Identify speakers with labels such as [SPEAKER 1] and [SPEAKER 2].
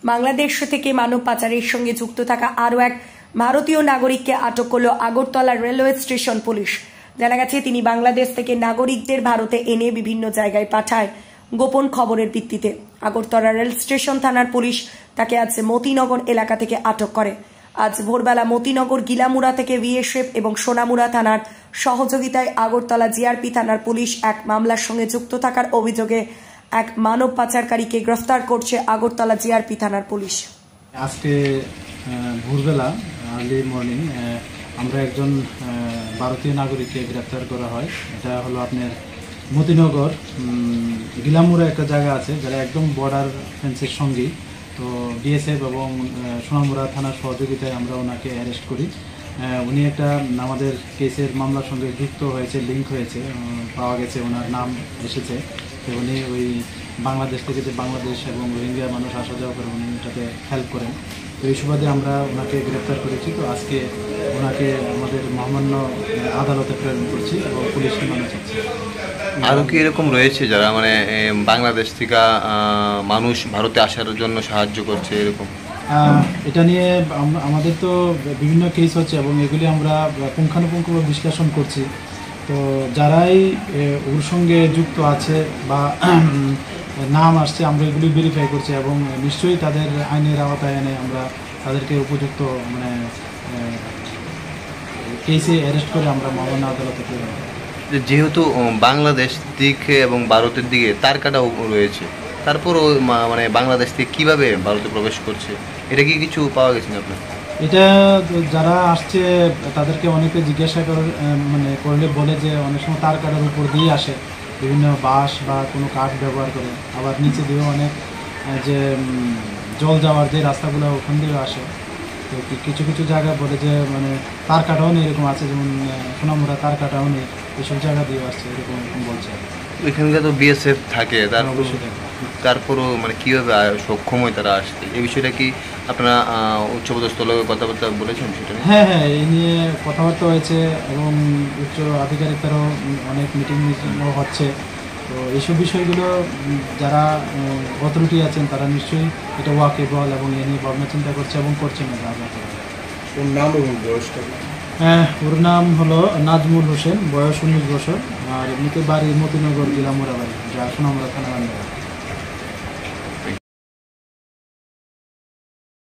[SPEAKER 1] বাংলাদেশ থেকে মানব পাচারের সঙ্গে যুক্ত থাকা আরও এক ভারতীয় নাগরিককে আটক করল আগরতলা রেলওয়ে স্টেশন পুলিশ। জানা গেছে তিনি বাংলাদেশ থেকে নাগরিকদের ভারতে এনে বিভিন্ন জায়গায় পাঠায় গোপন খবরের ভিত্তিতে। আগরতলা রেল স্টেশন থানার পুলিশ তাকে আজ মতিনগর এলাকা থেকে আটক করে। আজ ভোরবেলা মতিনগর গিলামুড়া থেকে বিএসএফ এবং সোনামুড়া থানার সহযোগিতায় আগরতলা জিআরপি থানার পুলিশ এক মামলার সঙ্গে যুক্ত থাকার অভিযোগে এক মানব পাচারকারীকে গ্রেফতার করছে আগরতলা জিআরপি থানার পুলিশ।
[SPEAKER 2] আজকে ভোরবেলা আর্লি মর্নিং আমরা একজন ভারতীয় নাগরিককে গ্রেফতার করা হয়। এটা হলো আপনার মতিনগর গিলামুড়া একটা জায়গা আছে যারা একদম বর্ডার ফেন্সের সঙ্গেই। তো বিএসএফ এবং সোনামুড়া থানার সহযোগিতায় আমরা ওনাকে অ্যারেস্ট করি। উনি একটা আমাদের কেসের মামলার সঙ্গে যুক্ত হয়েছে, লিঙ্ক হয়েছে, পাওয়া গেছে, ওনার নাম এসেছে। তো উনি ওই বাংলাদেশ থেকে যে বাংলাদেশ এবং রোহিঙ্গা মানুষ আসা যাওয়া করে উনি এটাকে হেল্প করেন। তো এই সুবাদে আমরা ওনাকে গ্রেফতার করেছি। তো আজকে ওনাকে আমাদের মহামান্য আদালতে প্রেরণ করছি এবং পুলিশকে মানা চাচ্ছি।
[SPEAKER 3] আরও কি এরকম রয়েছে যারা মানে বাংলাদেশ থেকে মানুষ ভারতে আসার জন্য সাহায্য করছে এরকম?
[SPEAKER 2] এটা নিয়ে আমাদের তো বিভিন্ন কেস হচ্ছে এবং এগুলি আমরা পুঙ্খানুপুঙ্খ বিশ্লেষণ করছি। তো যারাই ওর সঙ্গে যুক্ত আছে বা নাম আসছে আমরা এগুলি ভেরিফাই করছি এবং নিশ্চয়ই তাদের আইনের আওতায় এনে আমরা তাদেরকে উপযুক্ত মানে কেসে অ্যারেস্ট করে আমরা মহামান্য আদালতে প্রেরণ করি।
[SPEAKER 3] যেহেতু বাংলাদেশ দিকে এবং ভারতের দিকে তার কাটাও রয়েছে, তারপরও মানে বাংলাদেশ থেকে কীভাবে ভারতে প্রবেশ করছে এটা কি কিছু পাওয়া গেছে না আপনার?
[SPEAKER 2] এটা যারা আসছে তাদেরকে অনেকে জিজ্ঞাসা করলে বলে যে অনেক সময় তার কাটার উপর দিয়ে আসে, বিভিন্ন বাঁশ বা কোনো কাঠ ব্যবহার করে, আবার নিচে দিয়েও অনেক যে জল যাওয়ার যে রাস্তাগুলো ওখান দিয়েও আসে। তো কিছু কিছু জায়গায় বলে যে মানে তার কাটাও নেই, এরকম আছে, যেমন সোনামুড়া তার কাটাও নেই, এইসব জায়গা দিয়ে আসছে এরকম বলছে।
[SPEAKER 3] ওইখানকার তো বিএসএফ থাকে, তারপরও মানে কীভাবে সক্ষম হয় তারা আসতে, এই বিষয়টা কি আপনারা উচ্চপদস্থ লোকের কথাবার্তা বলেছেন সেটা?
[SPEAKER 2] হ্যাঁ, এই নিয়ে কথাবার্তা হয়েছে এবং উচ্চ আধিকারিকদেরও অনেক মিটিংও হচ্ছে। তো এইসব বিষয়গুলো যারা অথরিটি আছেন তারা নিশ্চয়ই এটা ওয়াকেবল এবং এ নিয়ে ভাবনা চিন্তা করছে এবং করছেন।
[SPEAKER 4] ওর নাম এবং বয়সটা?
[SPEAKER 2] ওর নাম হলো নাজমুল হোসেন, বয়স 19 বছর, আর এমনিতে বাড়ি মতিনগর গিলামুড়া বাড়ি, যা সোনামুড়া থানা।